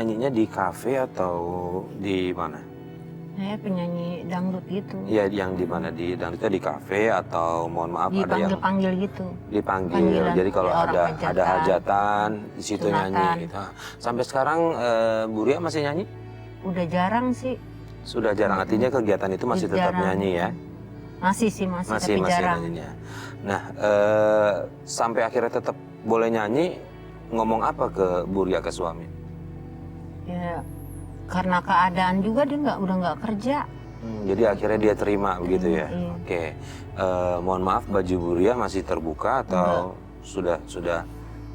nyanyinya di kafe atau di mana? Saya penyanyi dangdut gitu. Iya, yang di mana, di dangdutnya di kafe atau mohon maaf ada yang Dipanggil-panggil gitu. dipanggil. Panggilan Jadi kalau orang ada hajatan di situ sunatan. nyanyi gitu. Sampai sekarang Bu Ria masih nyanyi? Udah jarang sih. Sudah jarang, artinya kegiatan itu masih tetap Jarang. nyanyi ya? Masih sih, tapi jarang. Nyanyinya. Nah, sampai akhirnya tetap boleh nyanyi, ngomong apa ke Bu Ria, ke suami? Ya, karena keadaan juga dia udah nggak kerja. Jadi akhirnya dia terima begitu ya? Iya. Oke. Mohon maaf, baju Bu Ria masih terbuka atau sudah?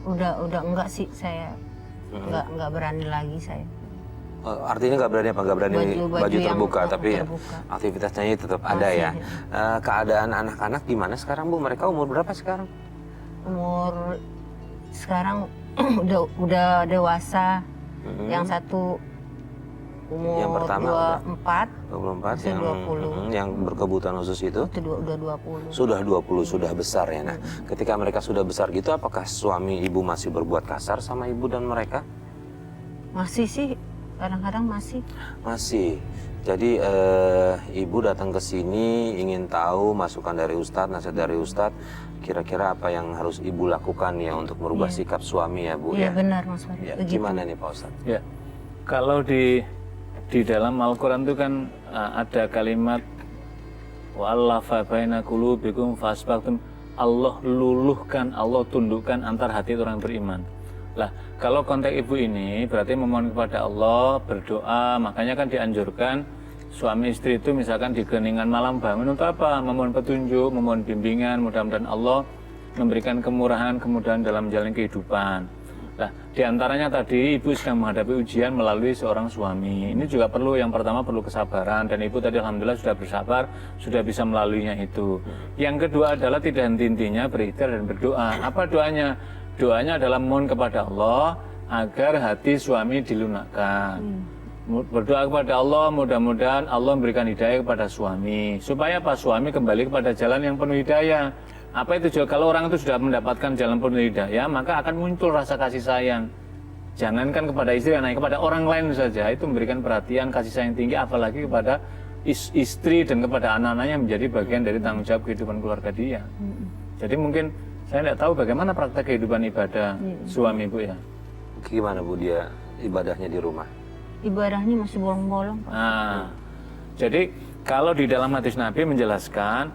Udah enggak sih, saya nggak berani lagi saya. Artinya nggak berani apa? Nggak berani baju terbuka, tapi terbuka. aktivitas nyanyi tetap ada ya. Keadaan anak-anak gimana sekarang Bu? Mereka umur berapa sekarang? Umur sekarang udah dewasa. Yang satu umur yang pertama 24 yang 20. Yang berkebutuhan khusus itu Udah 20. sudah 20, sudah besar ya. Nah, ketika mereka sudah besar gitu, apakah suami ibu masih berbuat kasar sama ibu dan mereka? Masih sih, kadang-kadang masih. Masih. Jadi ibu datang ke sini ingin tahu masukan dari Ustadz, nasihat dari Ustadz, kira-kira apa yang harus ibu lakukan ya untuk merubah sikap suami ya Bu Iya ya? benar Mas Farid. Ya, Begitu. gimana nih Pak Ustadz? Ya, kalau di dalam Al-Quran itu kan ada kalimat wa'allafa baina qulubikum fasbaqtum, Allah luluhkan, Allah tundukkan antar hati orang beriman. Lah, kalau konteks ibu ini berarti memohon kepada Allah, berdoa, makanya kan dianjurkan suami istri itu misalkan di keheningan malam bangun untuk apa? Memohon petunjuk, memohon bimbingan, mudah-mudahan Allah memberikan kemurahan, kemudahan dalam jalan kehidupan. Nah, diantaranya tadi ibu sedang menghadapi ujian melalui seorang suami. Ini juga perlu, yang pertama perlu kesabaran, dan ibu tadi alhamdulillah sudah bersabar, sudah bisa melaluinya itu. Yang kedua adalah tidak henti-hentinya berikhtiar dan berdoa. Apa doanya? Doanya adalah mohon kepada Allah agar hati suami dilunakkan. Berdoa kepada Allah, mudah-mudahan Allah memberikan hidayah kepada suami. Supaya Pak suami kembali kepada jalan yang penuh hidayah. Apa itu? Kalau orang itu sudah mendapatkan jalan penuh hidayah, maka akan muncul rasa kasih sayang. Jangankan kepada istri, kepada orang lain saja itu memberikan perhatian, kasih sayang tinggi, apalagi kepada istri dan kepada anak-anaknya menjadi bagian dari tanggung jawab kehidupan keluarga dia. Jadi mungkin saya tidak tahu bagaimana praktek kehidupan ibadah suami Bu ya. Gimana Bu dia ibadahnya di rumah? Ibadahnya masih bolong-bolong. Nah, jadi kalau di dalam hadis Nabi menjelaskan,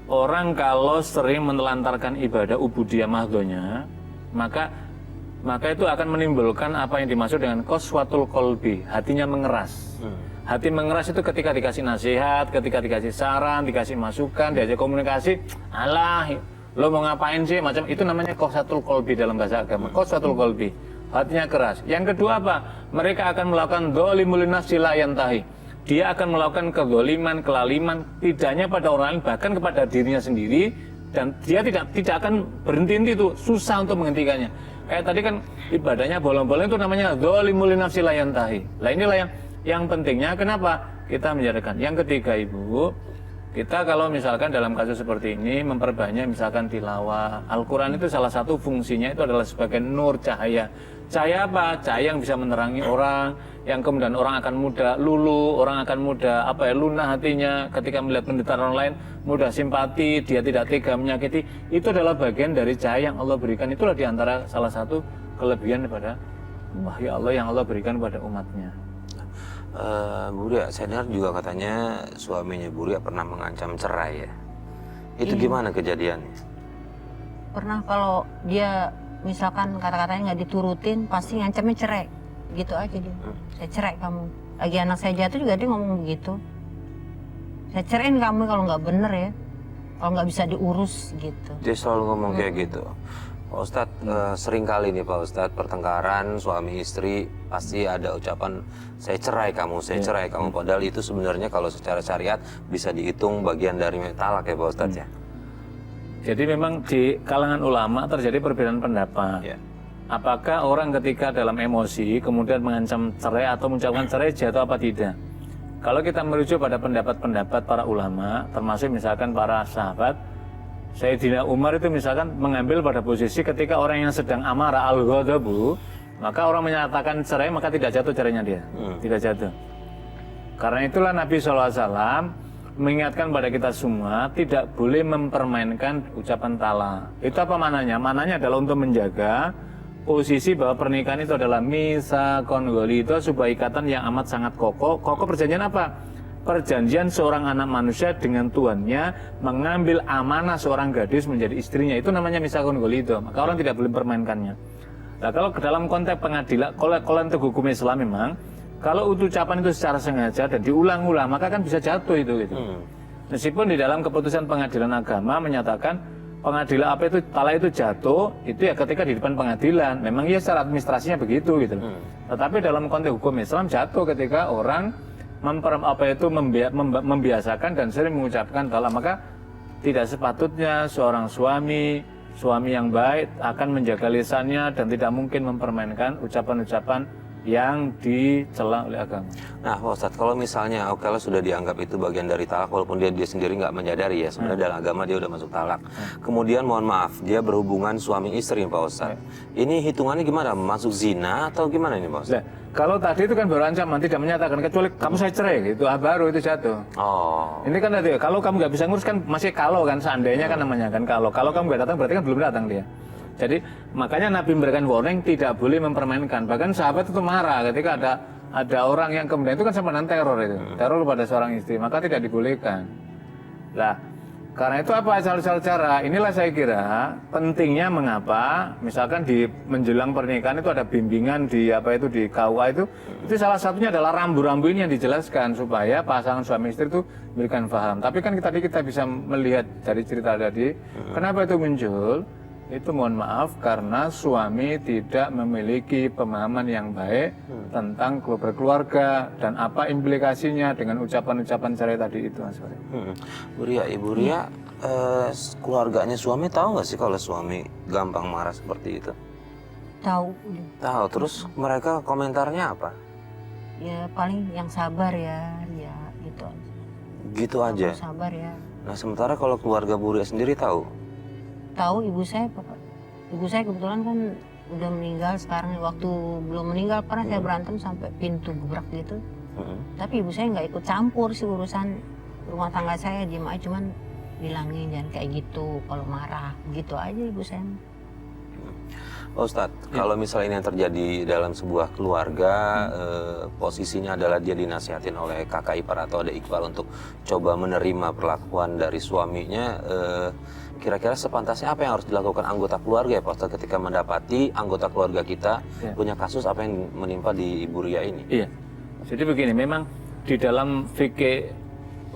orang kalau sering menelantarkan ibadah ubudiyah mahdhonya, maka itu akan menimbulkan apa yang dimaksud dengan qaswatul qalbi, hatinya mengeras. Hati mengeras itu ketika dikasih nasihat, ketika dikasih saran, dikasih masukan, diajak komunikasi, alah, lo mau ngapain sih, macam itu namanya qaswatul qalbi dalam bahasa agama. Qaswatul qalbi, hatinya keras. Yang kedua apa? Mereka akan melakukan dzalimul nafsi la yantahi. Dia akan melakukan kezaliman, kelaliman, tidak hanya pada orang lain, bahkan kepada dirinya sendiri, dan dia tidak akan berhenti itu, susah untuk menghentikannya. Kayak tadi kan ibadahnya bolong-bolong itu namanya dzalimul nafsi la yantahi. Lah inilah yang pentingnya, kenapa kita menjadikan. Yang ketiga Ibu, kita kalau misalkan dalam kasus seperti ini memperbanyak misalkan tilawah Al-Quran, itu salah satu fungsinya itu adalah sebagai nur, cahaya. Cahaya apa? Cahaya yang bisa menerangi orang, yang kemudian orang akan mudah luluh, orang akan mudah lunak hatinya ketika melihat penderitaan orang lain, mudah simpati, dia tidak tega menyakiti. Itu adalah bagian dari cahaya yang Allah berikan. Itulah diantara salah satu kelebihan daripada wahyu Allah yang Allah berikan kepada umatnya. Bu Ria, saya dengar juga katanya suaminya Bu Ria pernah mengancam cerai ya. Itu gimana kejadiannya? Pernah kalau dia misalkan kata-katanya nggak diturutin, pasti ngancamnya cerai. Gitu aja dia. Saya cerai kamu. Lagi anak saya jatuh juga dia ngomong begitu. Saya ceraiin kamu kalau nggak bener ya. Kalau nggak bisa diurus gitu. Dia selalu ngomong kayak gitu. Pak Ustadz, sering kali nih Pak Ustadz, pertengkaran suami istri pasti ada ucapan saya cerai kamu, saya cerai kamu. Padahal itu sebenarnya kalau secara syariat bisa dihitung bagian dari talak ya Pak Ustadz ya. Jadi memang di kalangan ulama terjadi perbedaan pendapat. Ya. Apakah orang ketika dalam emosi kemudian mengancam cerai atau mengucapkan cerai jatuh apa tidak? Kalau kita merujuk pada pendapat-pendapat para ulama, termasuk misalkan para sahabat, Sayyidina Umar itu misalkan mengambil pada posisi ketika orang yang sedang amarah al-ghadabu, maka orang menyatakan cerai maka tidak jatuh cerainya dia, tidak jatuh. Karena itulah Nabi SAW mengingatkan pada kita semua tidak boleh mempermainkan ucapan talak. Itu apa mananya? Mananya adalah untuk menjaga posisi bahwa pernikahan itu adalah misakon goli, itu sebuah ikatan yang amat sangat kokoh. Kokoh perjanjian apa? Perjanjian seorang anak manusia dengan tuannya mengambil amanah seorang gadis menjadi istrinya, itu namanya misakon goli itu. Maka orang tidak boleh mempermainkannya. Nah, kalau ke dalam konteks pengadilan, kalau untuk hukum Islam memang kalau ucapan itu secara sengaja dan diulang-ulang maka kan bisa jatuh itu gitu. Meskipun di dalam keputusan pengadilan agama menyatakan pengadilan apa itu talak itu jatuh itu ya ketika di depan pengadilan. Memang ya secara administrasinya begitu gitu. Tetapi dalam konteks hukum Islam jatuh ketika orang membiasakan dan sering mengucapkan talak. Maka tidak sepatutnya seorang suami yang baik akan menjaga lisannya dan tidak mungkin mempermainkan ucapan-ucapan yang dicela oleh agama. Nah, Pak Ustadz, kalau misalnya kalau sudah dianggap itu bagian dari talak, walaupun dia sendiri nggak menyadari ya, sebenarnya dalam agama dia udah masuk talak. Kemudian mohon maaf, dia berhubungan suami istri, Pak Ustadz. Ini hitungannya gimana? Masuk zina atau gimana ini, Pak Ustadz? Nah, kalau tadi itu kan baru ancaman, tidak menyatakan kecuali kamu saya cerai, itu baru itu jatuh. Oh. Ini kan tadi kalau kamu nggak bisa ngurus kan masih kalau kan seandainya kan namanya kan kalau kamu nggak datang berarti kan belum datang dia. Jadi makanya Nabi memberikan warning tidak boleh mempermainkan. Bahkan sahabat itu marah ketika ada orang yang kemudian itu kan sama teror itu, teror pada seorang istri, maka tidak dibolehkan. Lah, karena itu apa asal-asal cara? Inilah saya kira pentingnya mengapa misalkan di menjelang pernikahan itu ada bimbingan di di KUA itu salah satunya adalah rambu-rambu ini yang dijelaskan supaya pasangan suami istri itu memberikan paham. Tapi kan kita bisa melihat dari cerita tadi, kenapa itu muncul? Itu mohon maaf karena suami tidak memiliki pemahaman yang baik tentang berkeluarga dan apa implikasinya dengan ucapan-ucapan cerai tadi itu, Mas Farid. Bu Ria, Ibu Ria, keluarganya suami tahu nggak sih kalau suami gampang marah seperti itu? Tahu. Tahu. Terus mereka komentarnya apa? Ya paling yang sabar ya gitu aja. Gitu aja. Sabar ya. Nah, sementara kalau keluarga Bu Ria sendiri tahu? Tahu ibu saya kebetulan kan udah meninggal sekarang. Waktu belum meninggal pernah saya berantem sampai pintu gebrak gitu. Tapi ibu saya nggak ikut campur sih urusan rumah tangga saya, diem aja, cuman bilangin jangan kayak gitu kalau marah, gitu aja ibu saya. Pak Ustadz, kalau misalnya ini yang terjadi dalam sebuah keluarga, posisinya adalah dia dinasihatin oleh kakak ipar atau adik ipar untuk coba menerima perlakuan dari suaminya, kira-kira sepantasnya apa yang harus dilakukan anggota keluarga ya Pak Ustadz ketika mendapati anggota keluarga kita punya kasus apa yang menimpa di Ibu Ria ini? Iya, jadi begini, memang di dalam fikih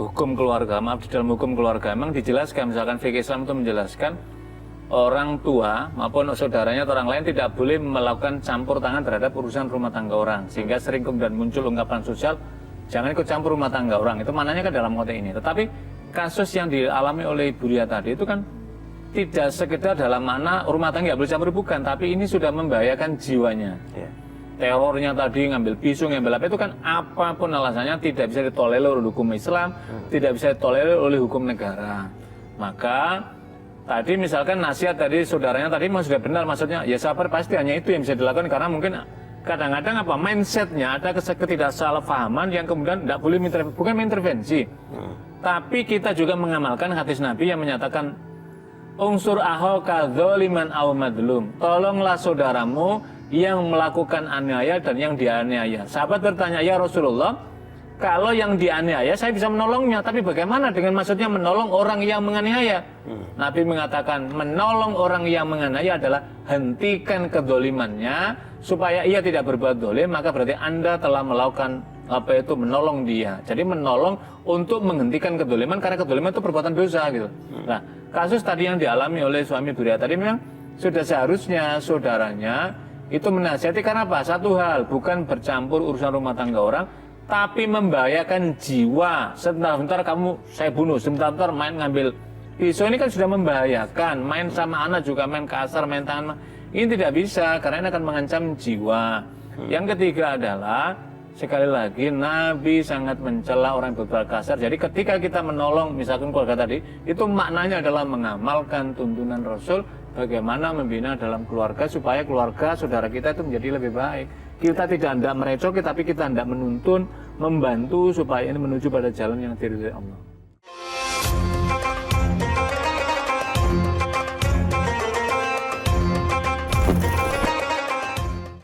hukum keluarga, di dalam hukum keluarga memang dijelaskan, misalkan fikih Islam itu menjelaskan orang tua maupun saudaranya atau orang lain tidak boleh melakukan campur tangan terhadap urusan rumah tangga orang, sehingga sering kemudian muncul ungkapan sosial jangan ikut campur rumah tangga orang, itu maknanya kan dalam konteks ini. Tetapi kasus yang dialami oleh Ibu Ria tadi itu kan tidak sekedar dalam makna rumah tangga nggak boleh campur, bukan, tapi ini sudah membahayakan jiwanya. Terornya tadi, ngambil pisau, ngambil apa, itu kan apapun alasannya tidak bisa ditolerir oleh hukum Islam, tidak bisa ditolerir oleh hukum negara. Maka tadi misalkan nasihat tadi saudaranya tadi sudah benar, maksudnya ya sabar, pasti hanya itu yang bisa dilakukan karena mungkin kadang-kadang mindsetnya ada ketidaksalahpahaman yang kemudian tidak boleh bukan mengintervensi. Tapi kita juga mengamalkan hadis Nabi yang menyatakan unsur ahoka dzaliman aw madlum. Tolonglah saudaramu yang melakukan aniaya dan yang dianiaya. Sahabat bertanya, "Ya Rasulullah, kalau yang dianiaya saya bisa menolongnya, tapi bagaimana dengan maksudnya menolong orang yang menganiaya?" Nabi mengatakan, menolong orang yang menganiaya adalah hentikan kedzalimannya supaya ia tidak berbuat zalim, maka berarti Anda telah melakukan menolong dia. Jadi menolong untuk menghentikan kedzaliman, karena kedzaliman itu perbuatan dosa gitu. Nah, kasus tadi yang dialami oleh suami Bu Ria tadi memang sudah seharusnya saudaranya itu menasihati, karena apa? Satu hal, bukan bercampur urusan rumah tangga orang, tapi membahayakan jiwa. Sebentar kamu saya bunuh, sebentar main ngambil pisau, ini kan sudah membahayakan. Main sama anak juga main kasar, main tangan. Ini tidak bisa karena ini akan mengancam jiwa. Yang ketiga adalah sekali lagi Nabi sangat mencela orang yang berbuat kasar. Jadi ketika kita menolong misalkan keluarga tadi, itu maknanya adalah mengamalkan tuntunan Rasul bagaimana membina dalam keluarga supaya keluarga saudara kita itu menjadi lebih baik. Kita tidak hendak merecoki, tapi kita hendak menuntun, membantu supaya ini menuju pada jalan yang diridhoi Allah.